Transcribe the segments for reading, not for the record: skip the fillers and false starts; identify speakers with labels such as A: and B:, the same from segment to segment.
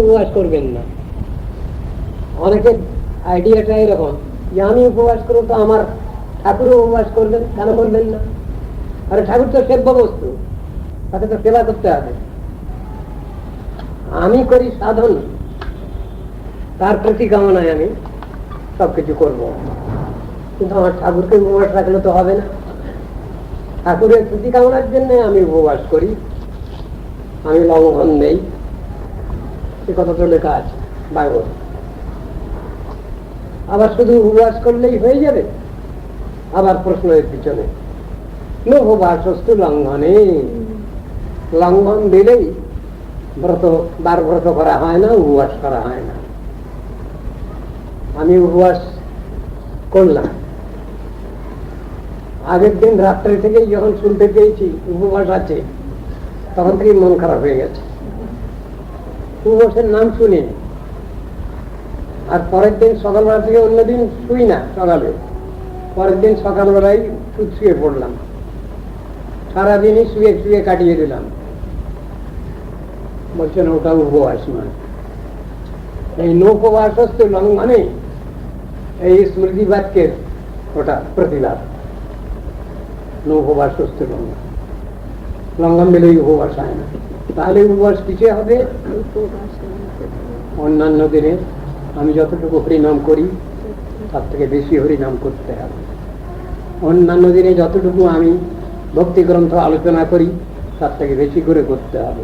A: উপবাস করবেন না। অনেকের আইডিয়াটা এরকম যে আমি উপবাস করবো তো আমার ঠাকুরও উপবাস করবেন, কেন করবেন না? আরে ঠাকুর তো সেব্য বস্তু, তাকে তো সেবা করতে হবে। আমি করি সাধন, তার প্রতি কামনায় আমি সবকিছু করবো, কিন্তু আমার ঠাকুরকে উপবাস রাখলে তো হবে না। ঠাকুরের প্রতি কামনার জন্য আমি উপবাস করি, আমি লঙ্ঘন নেই, এ কথা তো লেখা আছে বাইবেল। আবার শুধু উপবাস করলেই হয়ে যাবে? আবার প্রশ্ন এর পিছনে, উপবাসস্তু লঙ্ঘনে, লঙ্ঘন দিলেই ব্রত বার ব্রত করা হয় না, উপবাস করা হয় না। আমি উপবাস করলাম, আগের দিন রাত্রে থেকে যখন শুনতে পেয়েছি উপবাস আছে, তখন থেকে মন খারাপ হয়ে গেছে, উপবাসের নাম শুনি। আর পরের দিন সকালবেলা থেকে অন্যদিন শুই না, সকালে পরের দিন সকালবেলায় শুয়ে পড়লাম, সারাদিনই শুয়ে শুয়ে কাটিয়ে দিলাম। বলছেন ওটা উপবাস নয়। এই নৌপবাসস্তু লঙ্ঘনে, এই স্মৃতি বাক্যের ওটা প্রতিবাদ। নৌপবাসস্তু লঙ্ঘন, লঙ্ঘন দিলেই উপবাস হয় না। তাহলে উপবাস কিসে হবে? অন্যান্য দিনে আমি যতটুকু হরিনাম করি তার থেকে বেশি হরিনাম করতে হবে। অন্যান্য দিনে যতটুকু আমি ভক্তিগ্রন্থ আলোচনা করি তার থেকে বেশি করে করতে হবে।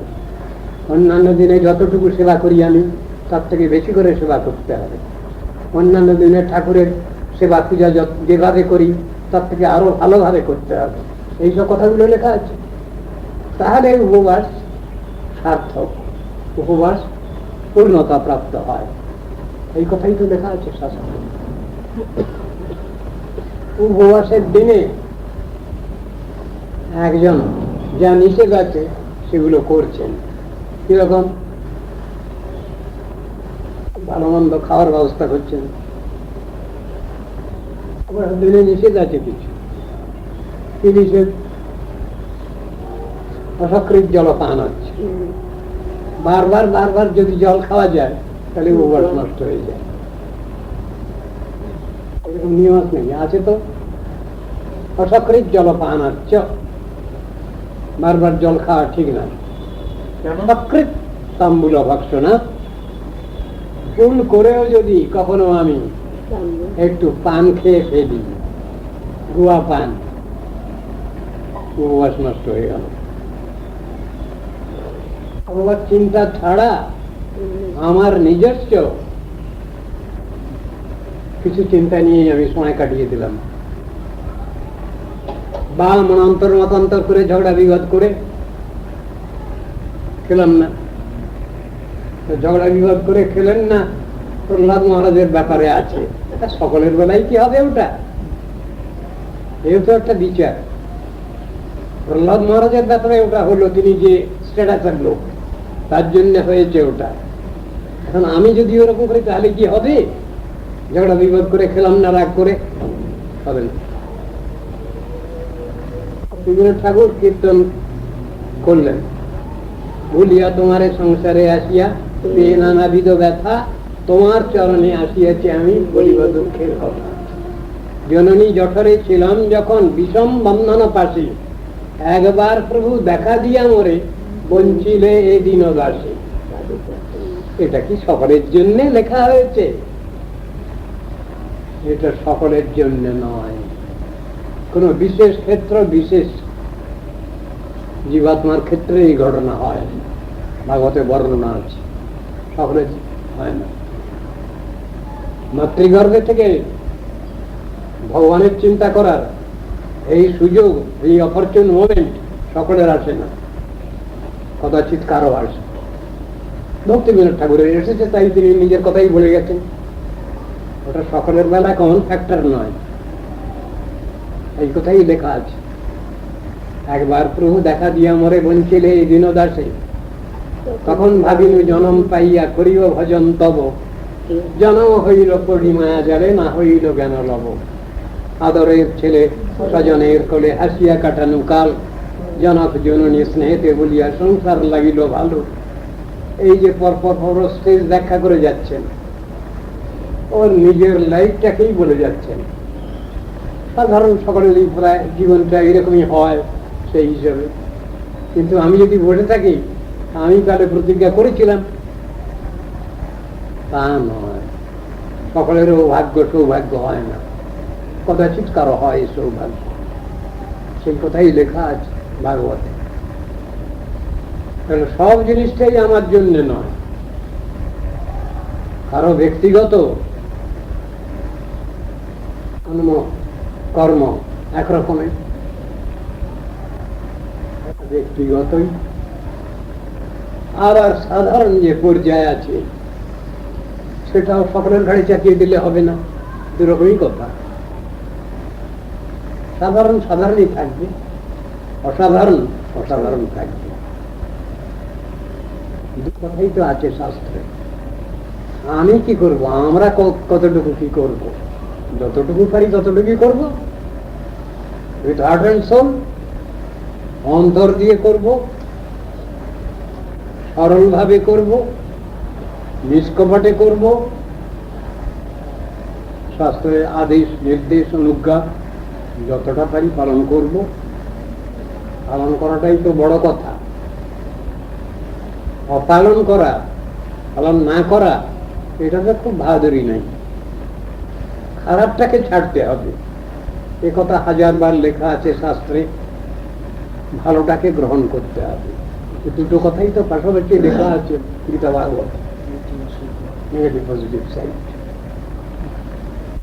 A: অন্যান্য দিনে যতটুকু সেবা করি আমি তার থেকে বেশি করে সেবা করতে হবে। অন্যান্য দিনে ঠাকুরের সেবা পূজা যেভাবে করি তার থেকে আরো ভালোভাবে করতে হবে। এইসব কথাগুলো লেখা আছে। তাহলে উপবাস সার্থক, উপবাস পূর্ণতা প্রাপ্ত হয়, এই কথাই তো লেখা আছে শাস্ত্রে। উপবাসের দিনে একজন যা নিষেধ আছে সেগুলো করছেন। কিরকম? ভালো মন্দ খাওয়ার ব্যবস্থা করছেন, দিনে নিষেধ আছে কিছু। কি নিষেধ? অসকৃত জলপান হচ্ছে। বারবার বারবার যদি জল খাওয়া যায় তাহলে উপবাস নষ্ট হয়ে যায়। এরকম নিয়ম নেই, আছে তো। অসকৃত জলপান হচ্ছে, বারবার জল খাওয়া ঠিক না। সকৃত তাম্বুল ভক্ষণ, ভুল করেও যদি কখনো আমি একটু পান খেয়ে ফেলি, গুয়া পান, উপবাস নষ্ট হয়ে গেল। আমার চিন্তা ছাড়া আমার নিজস্ব কিছু চিন্তা নিয়ে আমি সময় কাটিয়ে দিলাম, বা মনান্তর মতান্তর করে ঝগড়া বিবাদ করে খেলাম না। ঝগড়া বিবাদ করে খেলেন না, প্রহ্লাদ মহারাজের ব্যাপারে আছে, এটা সকলের বেলায় কি হবে? ওটা এই তো একটা বিচার। প্রহ্লাদ মহারাজের ব্যাপারে ওটা হলো, তিনি যে স্ট্যাটাসের লোক, তার জন্য হয়েছে ওটা। এখন আমি যদি ওরকম করি তাহলে কি হবে? ঝগড়া বিবাদ করে খেলাম না, রাগ করে হবে না। ঠাকুর কীর্তন করলেন, ভুলিয়া তোমারে সংসারে আসিয়া নানাবিধ ব্যথা, তোমার চরণে আসিয়াছে আমি বলিব দুঃখের কথা। জননী জঠরে ছিলাম যখন বিষম বন্ধন পাশে, একবার প্রভু দেখা দিয়া মোরে বঞ্চিলে এ দীনদাসে। এটা কি সকলের জন্য লেখা হয়েছে? এটা সকলের জন্য নয়, কোন বিশেষ ক্ষেত্র, বিশেষ জীবাত্মার ক্ষেত্রে এই ঘটনা হয়। ভাগবতে বর্ণনা আছে, সকলের হয় না। মাতৃগর্ভে থেকে ভগবানের চিন্তা করার এই সুযোগ, এই অপরচুন মোমেন্ট সকলের আসে না, কদাচিৎ কারো আসে। ভক্তিবিনোদ ঠাকুরের এসেছে, তাই তিনি নিজের কথাই বলে গেছেন। ওটা সকলের বেলা কমন ফ্যাক্টর নয়, এই কথাই লেখা আছে। একবার প্রভু দেখা দিয়া মরে বঞ্চিলে এই দীনদাসে, তখন ভাবিনু জনম পাইয়া করিব ভজন তব, জনম হইল পরিমায়া জলে, না হইল জ্ঞান লব। আদরের ছেলে স্বজনের কোলে হাসিয়া কাটানো কাল, জনক জননী স্নেহেতে বলিয়া সংসার লাগিল ভালো। এই যে পরপর স্টেজ ব্যাখ্যা করে যাচ্ছেন, ওর নিজের লাইফটাকেই বলে যাচ্ছেন। সাধারণ সকলেরই প্রায় জীবনটা এরকমই হয় সেই হিসাবে। কিন্তু আমি যদি বসে থাকি, আমি তাহলে প্রতিজ্ঞা করেছিলাম, তা নয়। সকলেরও ভাগ্য সৌভাগ্য হয় না, কদাচিৎ কারো হয় সৌভাগ্য। সেই কথাই লেখা আছে ভাগবতে। সব জিনিসটাই আমার জন্য নয়, কারো ব্যক্তিগত কর্ম একরকমের, ব্যক্তিগতই। আর সাধারণ যে পর্যায়ে আছে সেটাও সকলের ঘাড়ে চাপিয়ে দিলে হবে না, দুরকমই কথা। সাধারণ সাধারণই থাকবে, অসাধারণ অসাধারণ থাকবে। দু কথাই তো আছে শাস্ত্রে। আমি কি করব, আমরা কতটুকু কি করব, যতটুকু পারি ততটুকুই করব, উইথ হার্ট অ্যান্ড সোল, অন্তর দিয়ে করব, সরল ভাবে করব, নিষ্কপটে করব, শাস্ত্রের আদেশ নির্দেশ অনুজ্ঞা যতটা পারি পালন করব। পালন করাটাই তো বড় কথা। অপালন করা, পালন না করা, এটাতে খুব বাহাদুরি নাই। খারাপটাকে ছাড়তে হবে, এ কথা হাজারবার লেখা আছে শাস্ত্রে। ভালোটাকে গ্রহণ করতে হবে, দুটো কথাই তো পাশাপাশি লেখা আছে Gita Bhagavat. Negative positive side.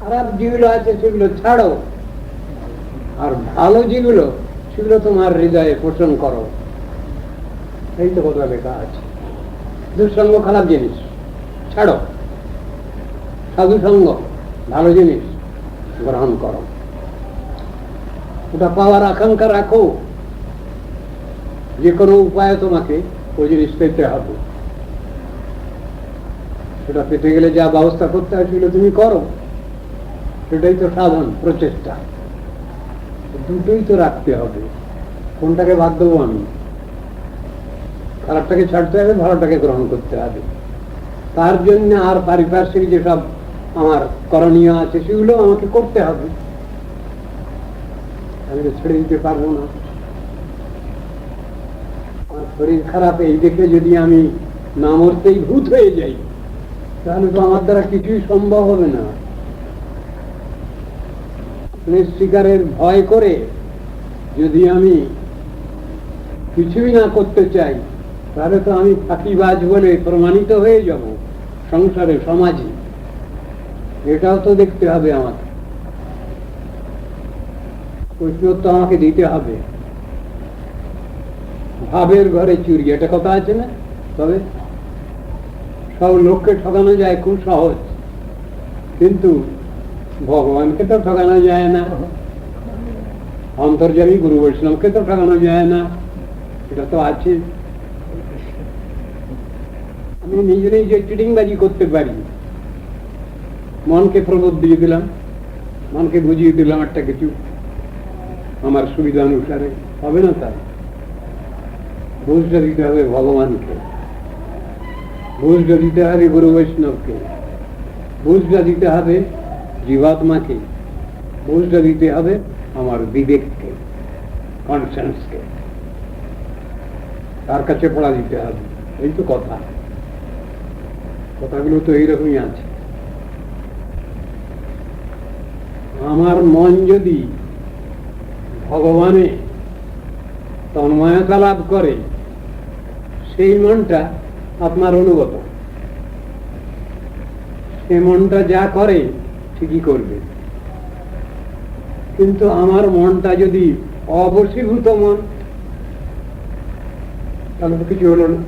A: খারাপ যেগুলো আছে সেগুলো ছাড়ো, আর ভালো যেগুলো সেগুলো তোমার হৃদয়ে পোষণ করো, এই তো কথা লেখা আছে। দুঃসঙ্গ খারাপ জিনিস ছাড়ো, সাধু সঙ্গ ভালো জিনিস গ্রহণ করো। ওটা পাওয়ার আকাঙ্ক্ষা রাখো, যে কোনো উপায়ে তোমাকে ওই জিনিস পেতে হবে। সেটা পেতে গেলে যা ব্যবস্থা করতে হয় সেগুলো তুমি করো, সেটাই তো সাধন প্রচেষ্টা। দুটোই তো রাখতে হবে। কোনটাকে বাদ দেবো আমি? খারাপটাকে ছাড়তে হবে, ভালোটাকে গ্রহণ করতে হবে। তার জন্য আর পারিপার্শ্বিক যেসব আমার করণীয় আছে সেগুলো আমাকে করতে হবে, আমি তো ছেড়ে দিতে পারবো না। আমার শরীর খারাপ এই দেখে যদি আমি না মরতেই ভূত হয়ে যাই, তাহলে তো আমার দ্বারা কিছুই সম্ভব হবে না। শিকারের ভয় করে যদি আমি কিছুই না করতে চাই, তাহলে তো আমি ফাঁকিবাজ বলে প্রমাণিত হয়ে যাব সংসারে, সমাজে। এটাও তো দেখতে হবে আমাকে, কৈফিয়ত তো আমাকে দিতে হবে। ভাবের ঘরে চুরি, এটা কথা আছে না? তবে সব লোককে ঠকানো যায় খুব সহজ, কিন্তু ভগবানকে তো ঠকানো যায় না, অন্তর্যামী গুরু বৈষ্ণবকে তো ঠকানো যায় না, এটা তো আছে। আমি নিজেরই যে চিটিংবাজি করতে পারি, মনকে প্রবোধ দিয়ে দিলাম, মনকে বুঝিয়ে দিলাম একটা কিছু আমার সুবিধা অনুসারে, হবে না। তার বুঝটা দিতে হবে ভগবানকে, বুঝটা দিতে হবে গুরু বৈষ্ণবকে, বুঝটা দিতে হবে জীবাত্মাকে, বুঝটা দিতে হবে আমার বিবেককে, কনসেন্সকে, তার কাছে পড়া দিতে হবে। এই তো কথা, কথাগুলো তো এইরকমই আছে। আমার মন যদি ভগবানে তন্ময়তা লাভ করে, সেই মনটা আপনার অনুগত, সে মনটা যা করে ঠিকই করবে। কিন্তু আমার মনটা যদি অবশীভূত মন, তাহলে তো কিছু হলো না,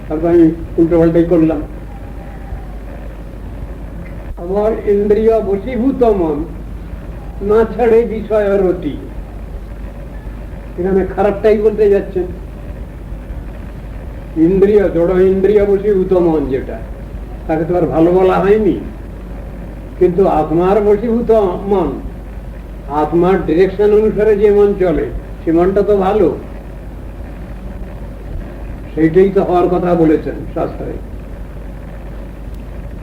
A: তারপর আমি উল্টো পাল্টাই করলাম। আমার ইন্দ্রিয় বশীভূত মন না ছাড়ে বিষয় রতি, এখানে খারাপটাই বলতে যাচ্ছেন। ইন্দ্রিয়, জড় ইন্দ্রিয় বশীভূত মন যেটা, তাকে তো আর ভালো বলা হয়নি। কিন্তু আত্মার বশীভূত মন, আত্মার ডিরেকশন অনুসারে যে মন চলে, সে মনটা তো ভালো। সেইটাই তো হওয়ার কথা বলেছেন শাস্ত্রে।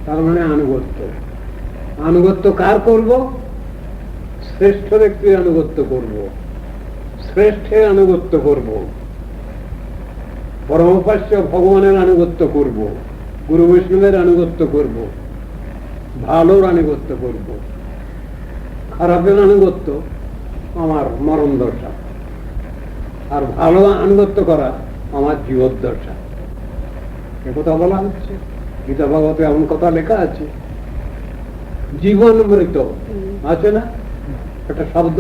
A: তার মানে আনুগত্য। আনুগত্য কার করব? শ্রেষ্ঠ ব্যক্তির আনুগত্য করব, শ্রেষ্ঠের আনুগত্য করব, পরমোপাস্য ভগবানের আনুগত্য করব, গুরু বৈষ্ণবের আনুগত্য করব, ভালোর আনুগত্য করব। খারাপের আনুগত্য আমার মরণ দশা, আর ভালো আনুগত্য করা আমার জীবদ্দশা। একথা বলা হচ্ছে গীতা ভাগবতে, এমন কথা লেখা আছে। জীবন মৃত আছে না একটা শব্দ,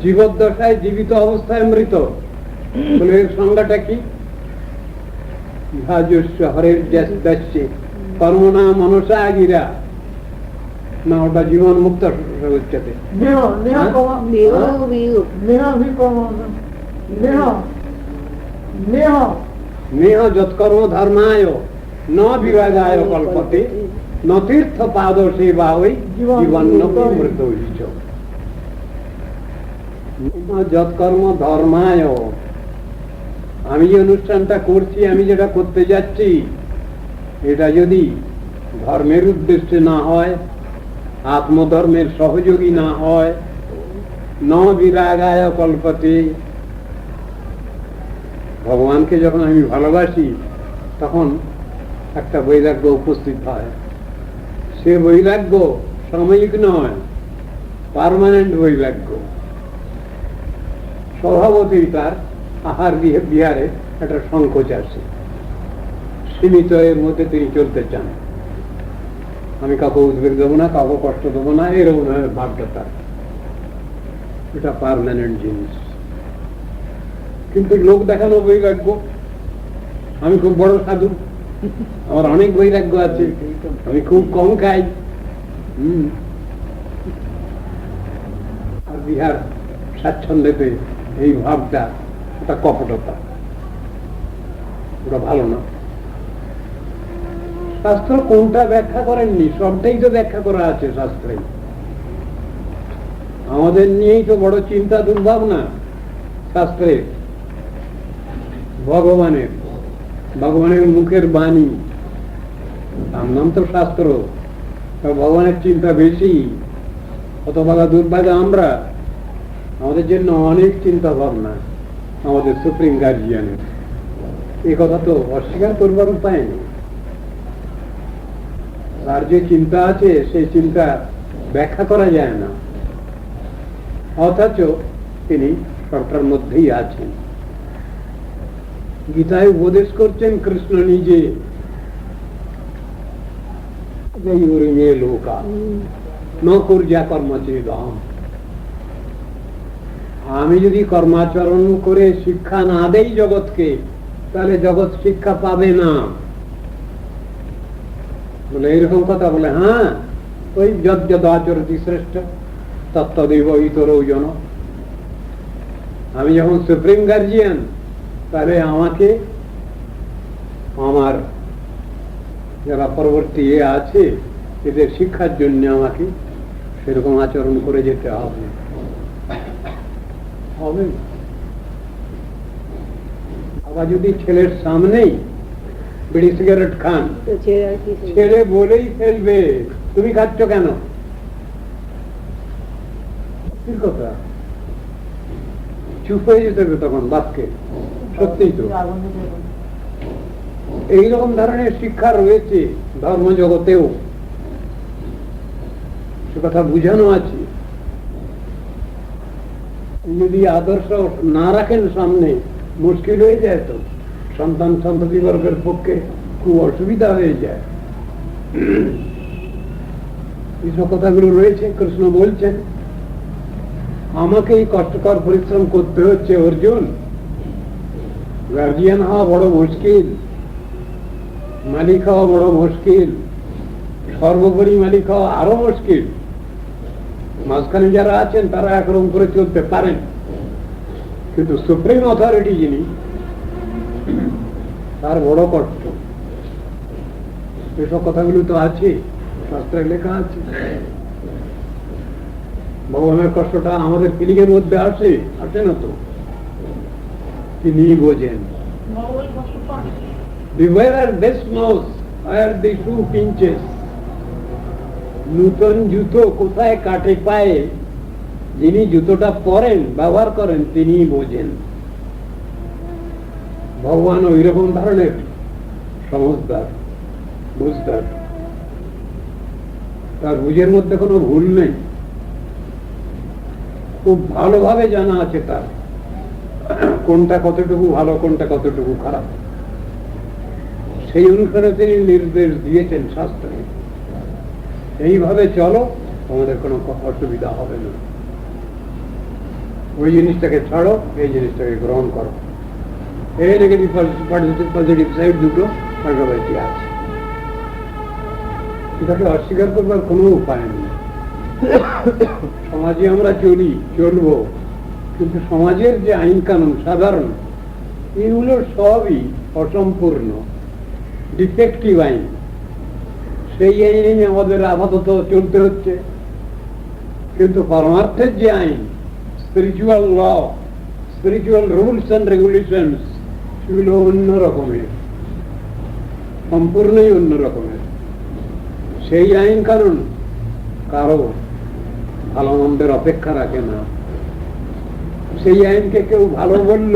A: জীবদ্দশায় জীবিত অবস্থায় মৃত বলে এর সংজ্ঞাটা কি? হরের দাস্যে কর্মনা মনসা গিরা, না ওটা জীবন মুক্ত উচ্চতে। নেহ যৎকর্ম ধর্মায় ন বিরাগায় কল্পতে ন তীর্থ পাদ সেবা ওই জীবন মৃত যৎকর্ম ধর্মায়। আমি যে অনুষ্ঠানটা করছি, আমি যেটা করতে যাচ্ছি, এটা যদি ধর্মের উদ্দেশ্যে না হয়, আত্মধর্মের সহযোগী না হয়, ন বিরাগায় কল্পতে, ভগবানকে যখন আমি ভালোবাসি তখন একটা বৈরাগ্য উপস্থিত হয়। সে বৈরাগ্য সাময়িক নয়, পার্মানেন্ট বৈরাগ্য। স্বভাবতই তার আহার বিহারে একটা সংকোচ আছে, সীমিত এর মধ্যে তিনি চলতে চান। আমি কাউকে উদ্বেগ দেবো না, কাউকে কষ্ট দেবো না, এরকম ভাবটা তার। এটা পার্মানেন্ট জিনিস। কিন্তু লোক দেখানো বৈরাগ্য, আমি খুব বড় সাধু, আমার অনেক বৈরাগ্য আছে, আমি খুব কম খাই, আর বিহার স্বাচ্ছন্দ্যতে এই ভাবটা, ওটা কপটতা, ওটা ভালো না। শাস্ত্র কোনটা ব্যাখ্যা করেননি, সবটাই তো ব্যাখ্যা করা আছে শাস্ত্রে। আমাদের নিয়েই তো বড় চিন্তা দুর্ভাবনা শাস্ত্রে। ভগবানের ভগবানের মুখের বাণী, তার নাম তো শাস্ত্র। ভগবানের চিন্তা বেশি, হতভাগা দুর্ভাগা আমরা। আমাদের জন্য অনেক চিন্তা ভাবনা আমাদের সুপ্রিম গার্জিয়ানের। এই কথা তো অস্বীকার করবার উপায় নেই। তার যে চিন্তা আছে সেই চিন্তা ব্যাখ্যা করা যায় না, অথচ তিনি সবটার মধ্যেই আছেন। গীতায় উপদেশ করছেন কৃষ্ণ নিজে, লোকা ন কুর্যা কর্মচেদম। আমি যদি কর্মাচরণ করে শিক্ষা না দেই জগৎকে, তাহলে জগৎ শিক্ষা পাবে না। বলে এইরকম কথা বলে, হ্যাঁ, ওই যদ যদ আচরতি শ্রেষ্ঠ তত্ত্বদেব ইতরৌ জন। আমি যখন সুপ্রিম গার্জিয়ান, তাহলে আমাকে আমার যারা পরবর্তী আছে এদের শিক্ষার জন্য আমাকে সেরকম আচরণ করে যেতে হবে। আবার যদি ছেলের সামনেই বিড়ি সিগারেট খান, ছেলে বলেই ফেলবে, তুমি খাচ্ছ কেন? কি কথা, চুপ হয়ে যেতে হবে তখন বাপকে। সত্যিই তো এইরকম ধরনের শিক্ষা রয়েছে ধর্ম জগতেও, সে কথা বুঝানো আছে। যদি আদর্শ না রাখেন সামনে, মুশকিল হয়ে যায় তো, সন্তান সন্ততি বর্গের পক্ষে খুব অসুবিধা হয়ে যায়। এইসব কথাগুলো রয়েছে। কৃষ্ণ বলছেন, আমাকে এই কষ্টকর পরিশ্রম করতে হচ্ছে অর্জুন। গার্জিয়ান হওয়া বড় মুশকিল, মালিক হওয়া বড় মুশকিল, সর্বোপরি মালিক হওয়া আরো মুশকিল। মাঝখানে যারা আছেন তারা একরকম করে চলতে পারেন, কিন্তু সুপ্রিম অথরিটি যিনি, তার বড় কষ্ট। এসব কথাগুলো তো আছে, শাস্ত্রে লেখা আছে। ভগবানের কষ্টটা আমাদের ফিলিং এর মধ্যে আসে না তো? তিনি বোঝেন। The wearer best knows where the shoe pinches. নূতন জুতো কোথায় কাটে পায়ে, যিনি জুতোটা পরেন ব্যবহার করেন তিনি বোঝেন। ভগবান ওই রকম ধরনের সমঝদার, বুঝদার, তার বুঝের মধ্যে কোনো ভুল নেই, খুব ভালোভাবে জানা আছে তার কোনটা কতটুকু ভালো কোনটা কতটুকু খারাপ। সেই অনুসারে তিনি নির্দেশ দিয়েছেন শাস্ত্রে, এইভাবে চলো তোমাদের কোনো অসুবিধা হবে না, ওই জিনিসটাকে ছাড়ো, এই জিনিসটাকে গ্রহণ করো। এই নেগেটিভ পজিটিভ সাইড দুটো পাশাপাশি আছে, এটাকে অস্বীকার করবার কোনো উপায় নেই। সমাজে আমরা চলবো, কিন্তু সমাজের যে আইন কানুন সাধারণ, এগুলো সবই অসম্পূর্ণ, ডিফেক্টিভ আইন। সেই আইনে আমাদের আপাতত চলতে হচ্ছে, কিন্তু পরমার্থের যে আইন, spiritual law, spiritual rules and regulations, সেগুলো অন্য রকমের, সম্পূর্ণই অন্য রকমের। সেই আইন কানুন কারো ভালো মন্দের অপেক্ষা রাখে না। সেই আইনকে কেউ ভালো বলল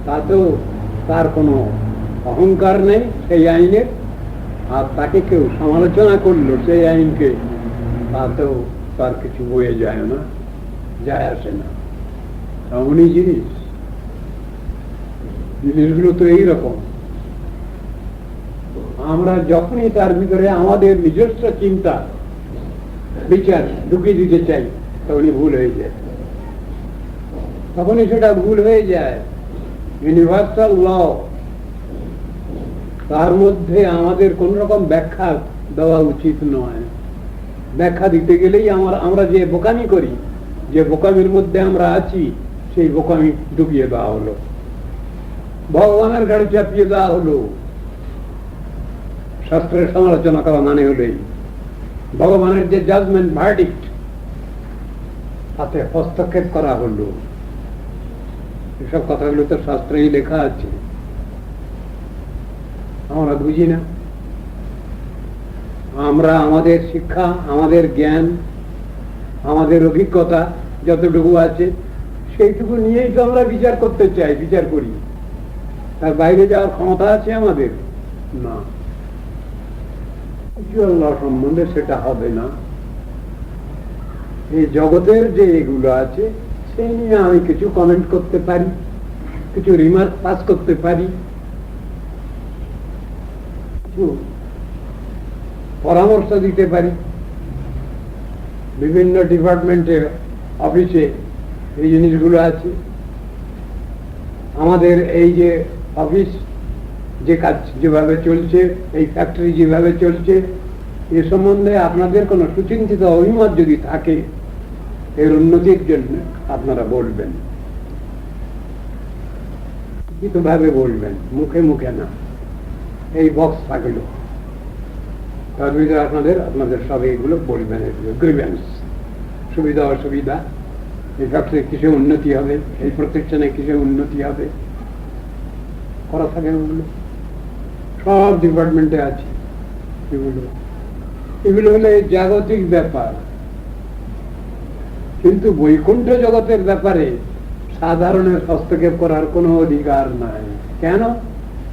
A: তাতেও তার কোনো অহংকার নেই সেই আইনের, আর তাকে কেউ সমালোচনা করলো সেই আইনকে তাতেও তার কিছু বয়ে যায় না, যায় আসে না। এমনই জিনিসগুলো তো এইরকম। আমরা যখনই তার ভিতরে আমাদের নিজস্ব চিন্তা বিচার ঢুকিয়ে দিতে চাই, তখনই ভুল হয়ে যায়, তখনই সেটা ভুল হয়ে যায়। ইউনিভার্সাল ল, তার মধ্যে আমাদের কোন রকম ব্যাখ্যা দেওয়া উচিত নয়। ব্যাখ্যা দিতে গেলেই আমরা যে বোকামি করি, যে বোকামির মধ্যে আমরা আছি, সেই বোকামি ডুবিয়ে দেওয়া হলো, ভগবানের গাড়ি চাপিয়ে দেওয়া হলো। শাস্ত্রের সমালোচনা করা মানে হলেই ভগবানের যে জাজমেন্ট ভার্ডিক্ট, তাতে হস্তক্ষেপ করা হলো। এসব কথাগুলো তো শাস্ত্রেই লেখা আছে, আমরা বুঝি না। আমরা আমাদের শিক্ষা, আমাদের জ্ঞান, আমাদের অভিজ্ঞতা যতটুকু আছে সেইটুকু নিয়েই তো আমরা বিচার করতে চাই, বিচার করি। তার বাইরে যাওয়ার ক্ষমতা আছে আমাদের না। আল্লাহ সম্বন্ধে সেটা হবে না। এই জগতের যে এগুলো আছে সেই নিয়ে আমি কিছু কমেন্ট করতে পারি, কিছু রিমার্ক পাস করতে পারি, কিছু পরামর্শ দিতে পারি। বিভিন্ন ডিপার্টমেন্টের অফিসে এই জিনিসগুলো আছে। আমাদের এই যে অফিস, যে কাজ যেভাবে চলছে, এই ফ্যাক্টরি যেভাবে চলছে, এ সম্বন্ধে আপনাদের কোনো সুচিন্তিত অভিমত যদি থাকে, এর উন্নতির জন্য আপনারা বলবেন, লিখিতভাবে বলবেন, মুখে মুখে না। এই বক্স থাকলো, তার ভিতরে আপনাদের সব এইগুলো বলবেন, গ্রিভেন্স, সুবিধা অসুবিধা, এই ফ্যাক্টরির কিছু উন্নতি হবে, এই প্রতিষ্ঠানে কিছু উন্নতি হবে, করা থাকে। ওগুলো সব ডিপার্টমেন্টে আছে। এগুলো হলে জাগতিক ব্যাপার, কিন্তু বৈকুণ্ঠ জগতের ব্যাপারে সাধারণের হস্তক্ষেপ করার কোনো অধিকার নাই। কেন?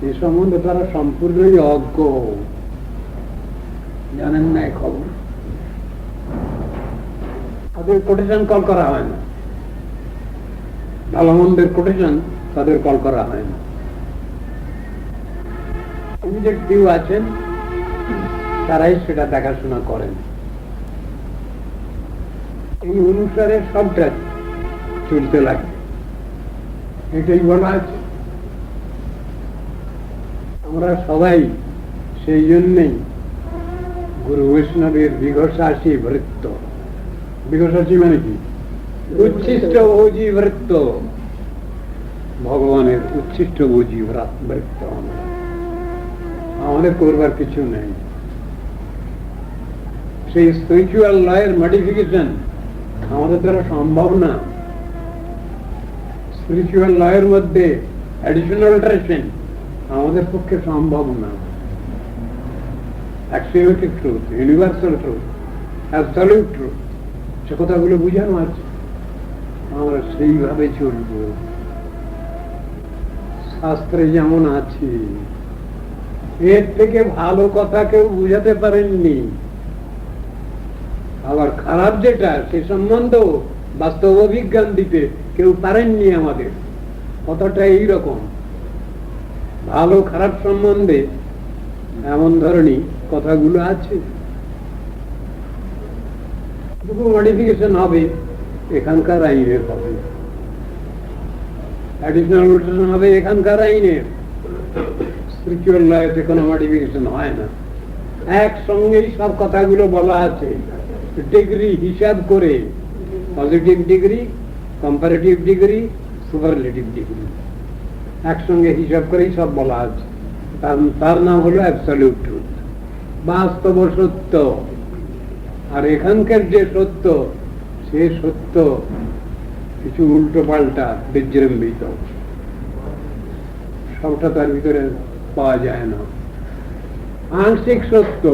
A: এ সম্বন্ধে তারা সম্পূর্ণই অজ্ঞ, জানেন না খবর। তাদের কোটেশন কল করা হয় না, ভালো মন্দের কোটেশন তাদের কল করা হয় না। কেউ আছেন তারাই সেটা দেখাশোনা করেন, এই অনুসারে সবটা চলতে লাগে, এটাই বলা আছে। আমরা সবাই সেই জন্যেই গুরু বৈষ্ণবের বিঘষাসী বৃত্ত, বিঘষাসী মানে কি? উচ্ছিষ্ট ভোজী বৃত্ত, ভগবানের উচ্ছিষ্ট ভোজী বৃত্ত। আমাদের করবার কিছু নেই। সেই স্পিরিচুয়াল লয়ের মডিফিকেশন আমাদের দ্বারা সম্ভব না। স্পিরিচুয়াল লয়ের মধ্যে অ্যাডিশনাল ট্রেশন আমাদের পক্ষে সম্ভব না। Axiomatic truth, universal truth, absolute truth, সে কথাগুলো বুঝানো আছে, আমরা সেইভাবে চলব। শাস্ত্রে যেমন আছে, এর থেকে ভালো কথা কেউ বুঝাতে পারেননি। আবার খারাপ যেটা সে সম্বন্ধেও বাস্তব অভিজ্ঞান দিতে কেউ পারেননি আমাদের। কথাটা এইরকম, ভালো খারাপ সম্বন্ধে এমন ধরনের কথাগুলো আছে। মডিফিকেশন হবে এখানকার আইনের, হবে অ্যাডিশনাল নোটেশন হবে এখানকার আইনের। স্পিরিচুয়াল লাইফে কোনো মডিফিকেশন হয় না, একসঙ্গেই সব কথাগুলো বলা আছে। ডিগ্রি হিসাব করে, positive degree, comparative degree, superlative degree একসঙ্গে হিসাব করেই সব বলা আছে। তার নাম হলো অ্যাবসলিউট ট্রুথ, বাস্তব সত্য। আর এখানকার যে সত্য, সে সত্য কিছু উল্টো পাল্টা বিজৃম্বিত, সবটা তার ভিতরে পাওয়া যায় না। আংশিক সত্য,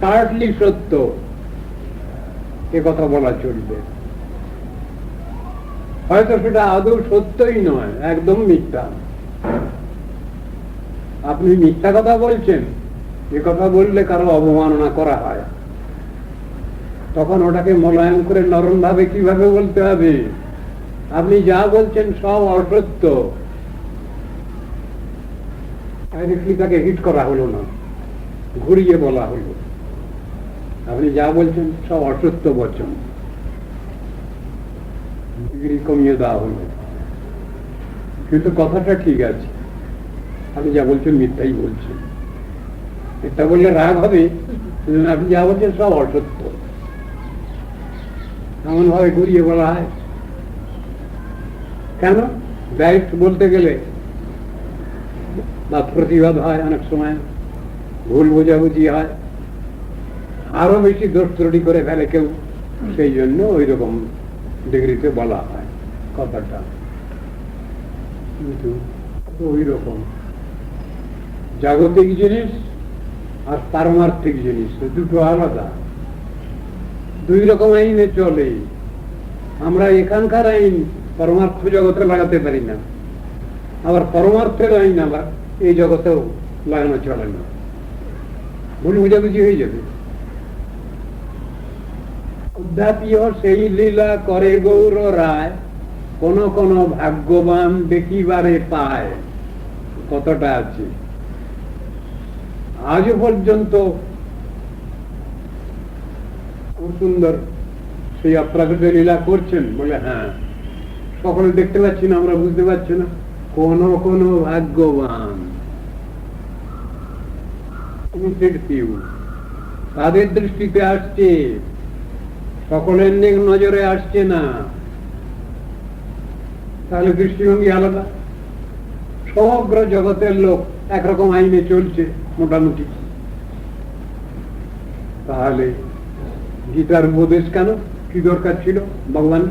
A: পার্টলি সত্য, এ কথা বলা চলবে। হয়তো সেটা আদৌ সত্যই নয়, একদম মিথ্যা। আপনি মিথ্যা কথা বলছেন, এ কথা বললে কারো অবমাননা করা হয়, তখন ওটাকে মোলায়েম করে নরম ভাবে কিভাবে বলতে হবে? আপনি যা বলছেন সব অসত্য, ডাইরেক্টলি তাকে হিট করা হলো না, ঘুরিয়ে বলা হলো আপনি যা বলছেন সব অসত্য বচন, ডিগ্রি কমিয়ে দেওয়া হলো। কিন্তু কথাটা ঠিক আছে, আপনি যা বলছেন মিথ্যাই বলছেন। মিথ্যা বললে রাগ হবে, আপনি যা বলছেন সব অসত্য, এমন ভাবে ঘুরিয়ে বলা হয়। কেন? ডাইরেক্ট বলতে গেলে বা প্রতিবাদ হয়, অনেক সময় ভুল বোঝাবুঝি হয়, আরো বেশি দোষ ত্রুটি করে ফেলে কেউ, সেই জন্য ওই রকম ডিগ্রিতে বলা হয় কথাটা। কিন্তু ওই রকম জাগতিক জিনিস আর পারমার্থিক জিনিস দুটো আলাদা, দুই রকম আইনে চলে। আমরা এখানকার আইন পরমার্থ জগতে লাগাতে পারি না, আবার পরমার্থের আইন আবার এই জগতেও লাগানো চলে না, ভুল বুঝাবুঝি হয়ে যাবে। উদ্ধাপীয় সেই লীলা করে গৌর রায়, কোন কোন ভাগ্যবান দেখিবারে পায়। কতটা আছে আজও পর্যন্ত খুব সুন্দর সেই অপ্রাকৃত লীলা করছেন বলে, হ্যাঁ সকলে দেখতে পাচ্ছি না, আমরা বুঝতে পারছি না। কোন কোন ভাগ্যবান, তাদের দৃষ্টিতে আসছে, সকলের নজরে আসছে না। তাহলে দৃষ্টিভঙ্গি আলাদা। সমগ্র জগতের লোক একরকম আইনে চলছে মোটামুটি, তাহলে গীতার উপদেশ কেন? কি দরকার ছিল? ভগবান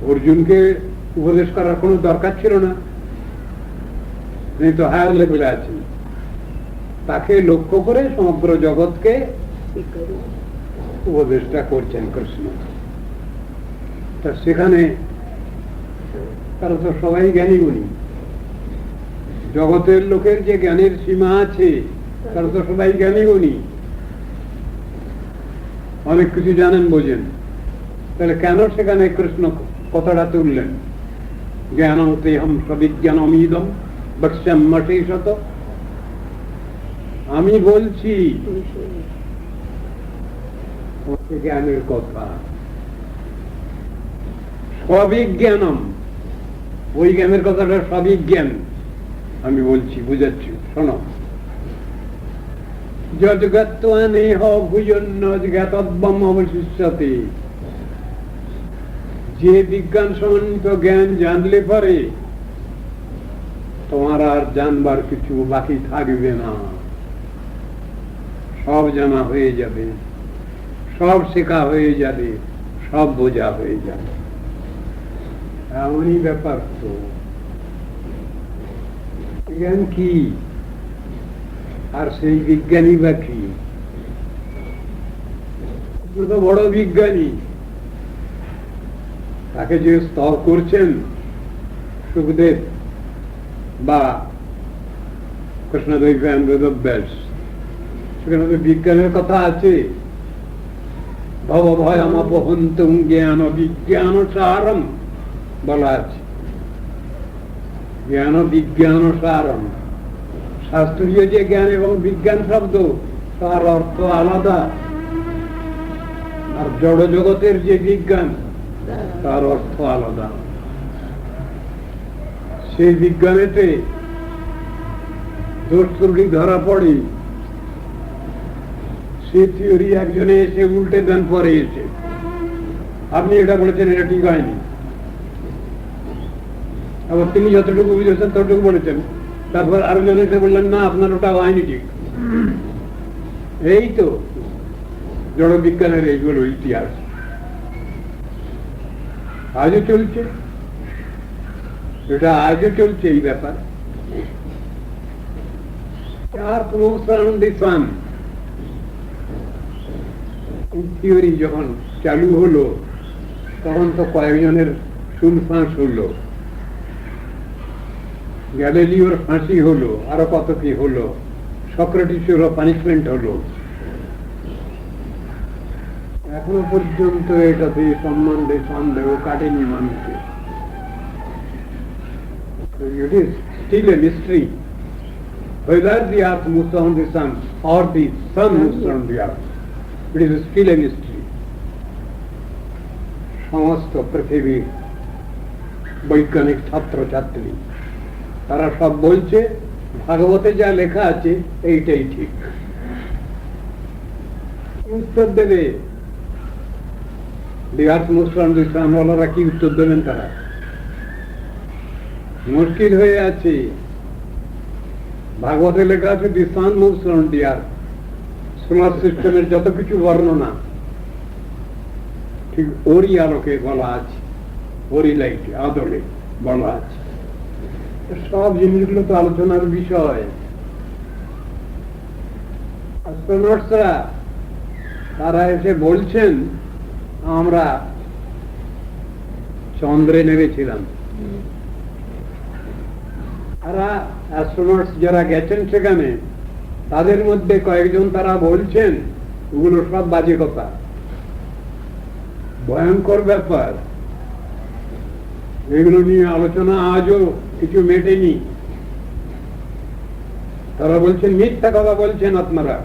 A: অর্জুনকে উপদেশ করার কোনো দরকার ছিল না, তিনি তো হায়ার লেভেলে আছেন। তাকে লক্ষ্য করে সমগ্র জগৎকে উপদেশটা করছেন কৃষ্ণ। তা সেখানে তারা তো সবাই জ্ঞানী গুণী, জগতের লোকের যে জ্ঞানের সীমা আছে তারা তো সবাই জ্ঞানী গুণী, অনেক কিছু জানেন বোঝেন। তাহলে কেন সেখানে কৃষ্ণ কথাটা তুললেন? জ্ঞানতে হম সবিজ্ঞানমিদম বক্ষ্যাম্যশেষত, আমি বলছি জ্ঞানের কথা। সবিজ্ঞানম, ওই জ্ঞানের কথাটা সবিজ্ঞান আমি বলছি, বুঝাচ্ছি, শোনো। যজ্ঞাত্বা নেহ ভুজন্য জ্ঞাতব্যম অবশিষ্যতে, যে বিজ্ঞান সমন্বিত জ্ঞান জানলে পরে তোমার আর জানবার কিছু বাকি থাকবে না, সব জানা হয়ে যাবে, সব শেখা হয়ে যাবে, সব বোঝা হয়ে যাবে। এমনই ব্যাপার তো।
B: জ্ঞান কি আর সেই বিজ্ঞানী বা কি? তো বড় বিজ্ঞানী, তাকে যে স্তব করছেন সুখদেব বা কৃষ্ণদেব বেদব্যাস, সেখানে তো বিজ্ঞানের কথা আছে। ভব ভয়মপহন্তুম জ্ঞান বিজ্ঞান সারম বলা আছে। জ্ঞান বিজ্ঞান সারম, শাস্ত্রীয় যে জ্ঞান এবং বিজ্ঞান শব্দ তার অর্থ আলাদা, আর জড় জগতের যে বিজ্ঞান তার অর্থ আলাদা। সেই বিজ্ঞানেতে দোষ ত্রুটি ধরা পড়ে, সে থিওরি একজনে এসে উল্টে দেন পরে এসে, আপনি এটা বলেছেন, এটা ঠিক হয়নি। আবার তিনি যতটুকু বুঝেছেন ততটুকু বলেছেন, তারপর আরো জন এসে বললেন না আপনার ওটা হয়নি ঠিক। এই তো জড় বিজ্ঞানের এইগুলো ইতিহাস আজও চলছে, এটা আজও চলছে এই ব্যাপার। থিওরি যখন চালু হলো তখন তো কয়েকজনের চুল ফাঁস হলো, গ্যালিলিওর ফাঁসি হলো, আরো কত কি হলো, সক্রেটিসেরও পানিশমেন্ট হলো। এখনো পর্যন্ত এটাতে সম্বন্ধে সন্দেহ কাটেনি মানুষকে। It is still a mystery whether the earth moves around the sun or the sun moves around the earth. It is still a mystery. সমস্ত পৃথিবীর বৈজ্ঞানিক ছাত্রছাত্রী তারা সব বলছে ভাগবতে যা লেখা আছে এইটাই ঠিক। উত্তর দেবে the earth moves around the sun ওরা কি উত্তর দেবেন? তারা মুশকিল হয়ে আছে। ভাগবতে লেখা আছে the sun moves around the earth, solar সিস্টেমের যত কিছু বর্ণনা ঠিক ওরই আলোকে বলা আছে, ওরই লাইট আদলে বলা আছে। সব জিনিসগুলো তো আলোচনার বিষয়। অ্যাস্ট্রোনটসরা তারা এসে বলছেন আমরা চন্দ্রে নেমেছিলাম। তারা অ্যাস্ট্রোনটস যারা গেছেন সেখানে তাদের মধ্যে কয়েকজন তারা বলছেন ওগুলো সব বাজে কথা, ভয়ঙ্কর ব্যাপার, এগুলো নিয়ে আলোচনা আজও কিছু মেটেনি। তারা বলছেন মিথ্যা কথা বলছেন আপনারা,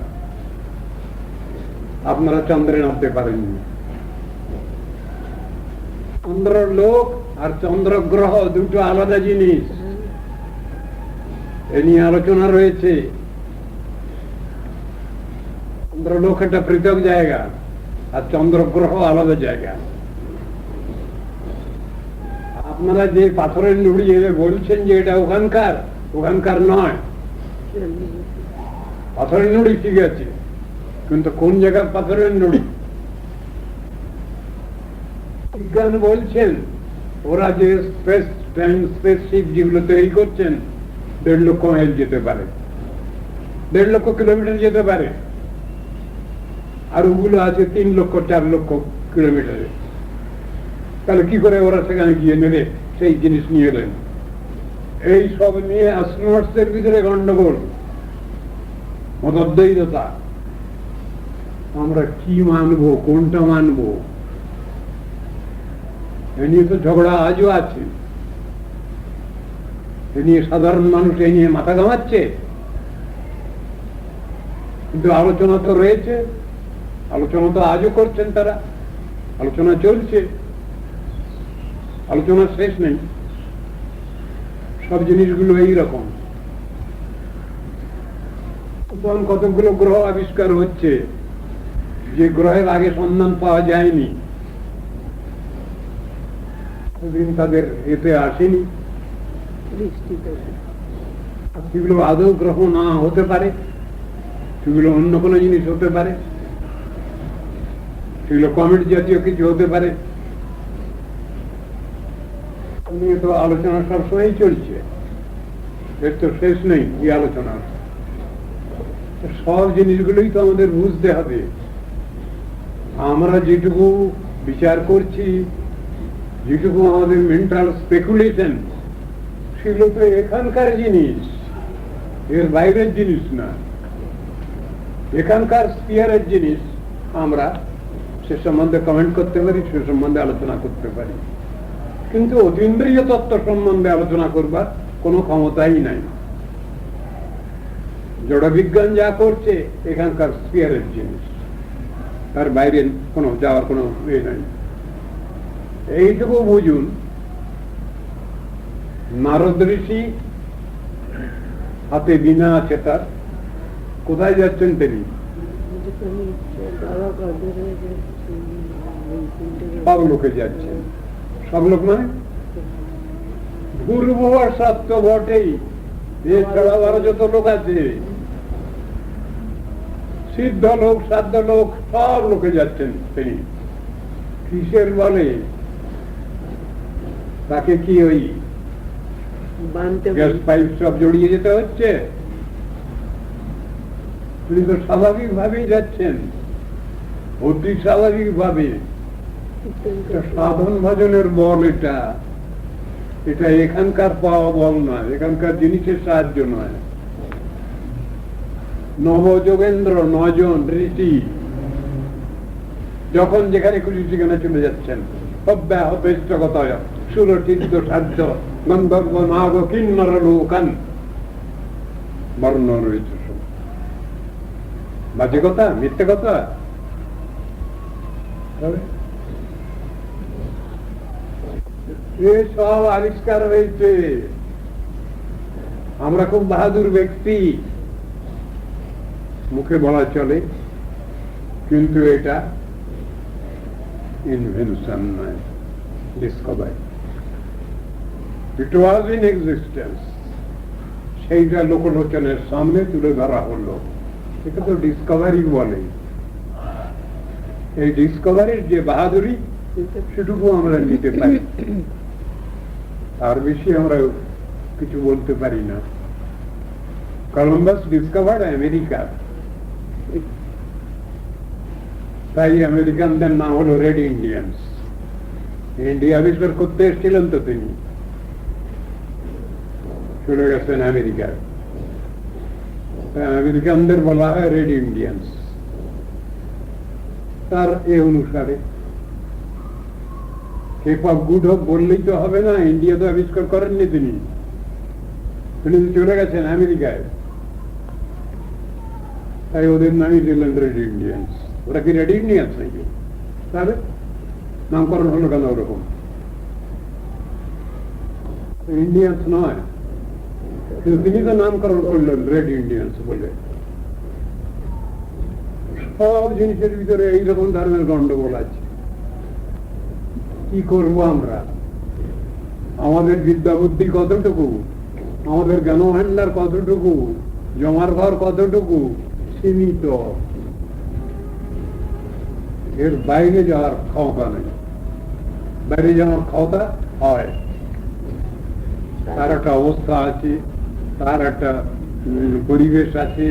B: আপনারা চন্দ্রে নামতে পারেননি। চন্দ্র লোক আর চন্দ্র গ্রহ দুটো আলাদা জিনিস, এ নিয়ে আলোচনা রয়েছে। চন্দ্রলোক একটা পৃথক জায়গা আর চন্দ্র গ্রহ আলাদা জায়গা। আপনারা যে পাথরের নুড়ি বলছেন যে এটা ওখানকার, ওখানকার নয়। পাথরের নুড়ি ঠিক আছে, কিন্তু কোন জায়গার পাথরের নুড়ি? বিজ্ঞান বলছেন ওরা যে স্পেস টাইম স্পেসশিপ যেগুলো তৈরি করছেন 1.5 লক্ষ মাইল যেতে পারে, 1.5 লক্ষ কিলোমিটার যেতে পারে, আর ওগুলো আছে 3 লক্ষ 4 লক্ষ কিলোমিটারে। তাহলে কি করে ওরা সেখানে গিয়ে নেবে সেই জিনিস নিয়ে এলেন? এই সব নিয়ে অ্যাস্ট্রোনটসদের ভিতরে গন্ডগোল, মতদ্বৈধতা। আমরা কি মানবো, কোনটা মানবো, এ নিয়ে তো ঝগড়া আজও আছে। এ নিয়ে সাধারণ মানুষ এ নিয়ে মাথা ঘামাচ্ছে, কিন্তু আলোচনা তো রয়েছে, আলোচনা তো আজও করছেন তারা, আলোচনা চলছে, আলোচনা শেষ নেই। সব জিনিসগুলো এইরকম। তখন কতগুলো গ্রহ আবিষ্কার হচ্ছে যে গ্রহের আগে সন্ধান পাওয়া যায়নি, সেদিন তাদের এতে আসেনি। সেগুলো আদৌ গ্রহ না হতে পারে, সেগুলো অন্য কোনো জিনিস হতে পারে, সেগুলো কমেট জাতীয় কিছু হতে পারে। নিয়ে তো আলোচনা সবসময় চলছে। এর তো শেষ নেই এই আলোচনার। সব জিনিসগুলোই তো আমাদের বুঝতে হবে। আমরা যেটুকু বিচার করছি, যেটুকু আমাদের মেন্টাল স্পেকুলেশন, সেগুলো তো এখানকার জিনিস, এর বাইরের জিনিস না। এখানকার স্পিয়ারের জিনিস আমরা সে সম্বন্ধে কমেন্ট করতে পারি, সে সম্বন্ধে আলোচনা করতে পারি, কিন্তু অতীন্দ্রিয় তত্ত্ব সম্বন্ধে আলোচনা করবার কোনো ক্ষমতাই নাই। জড় বিজ্ঞান যা করছে এখানকার স্পিয়ারের জিনিস, তার বাইরে কোনো যাওয়ার কোনো ইয়ে নাই। এইটুকু বুঝুন, নারদ ঋষি হাতে বীণা আছে তার, কোথায় যাচ্ছেন তিনি? সব লোকে যাচ্ছেন। সব লোক মানে পূর্ব আর সত্য বটেই, এছাড়া আরো যত লোক আছে, সিদ্ধ লোক, সাধ্য লোক, সব লোকে যাচ্ছেন তিনি। কিসের বলে তাকে কি ওই গ্যাস পাইপ সব জড়িয়ে যেতে হচ্ছে? তিনি তো স্বাভাবিক ভাবেই যাচ্ছেন, অতি স্বাভাবিক ভাবে। সাধন ভজনের বল এটা, এটা এখানকার পাওয়া বল নয়, এখানকার জিনিসের সাহায্য নয়। নবযোগেন্দ্র 9 জন ঋষি যখন যেখানে খুশি সেখানে চলে যাচ্ছেন, অব্যাহত ইষ্টগতয় সুরচিত সাধ্য গন্ধর্ব নাগ কিন্নর লোকান বর্ণ রয়েছে। বাজে কথা, মিথ্যে কথা? সব আবিষ্কার হয়েছে। আমরা খুব বাহাদুর ব্যক্তি মুখে বলা চলে, কিন্তু এটা ইনভেনশন নয়, Discovery. It was in existence, সেইটা লোকলোচনের সামনে তুলে ধরা হলো, এটা তো ডিসকভারি বলে। এই ডিসকভারির যে বাহাদুরি, সেটুকু আমরা নিতে পারি, তার বেশি আমরা কিছু বলতে পারি না। কলম্বাস ডিসকভার্ড আমেরিকা, তাই আমেরিকানদের নাম হলো রেড ইন্ডিয়ান্স। ইন্ডিয়া আবিষ্কার করতে এসেছিলেন তো তিনি, চলে গেছেন আমেরিকায়, আমেরিকানদের বলা হয় রেড ইন্ডিয়ান্স। তার এ অনুসারে কেপ অফ গুড হোপ বললেই তো হবে না, ইন্ডিয়া তো আবিষ্কার করেননি তিনি, তিনি চলে গেছেন আমেরিকায়, তাই ওদের নামই দিলেন রেড ইন্ডিয়ান্স। ওরা কি রেড ইন্ডিয়ান্স নাকি? তাহলে নামকরণ হলো কেন ওরকম? ইন্ডিয়ান্স নয়, কিন্তু তিনি তো নামকরণ করলেন রেড ইন্ডিয়ান্স বলে। সব জিনিসের ভিতরে এইরকম ধরনের গন্ডগোল আছে। কি করবো আমরা? আমাদের বিদ্যা বুদ্ধি কতটুকু, আমাদের জ্ঞান ভান্ডার কতটুকু, জমার ঘর কতটুকু, সীমিত। এর বাইরে যাওয়ার ক্ষমতা নেই। বাইরে যাওয়ার ক্ষমতা হয়, তার একটা অবস্থা আছে, তার একটা পরিবেশ আছে,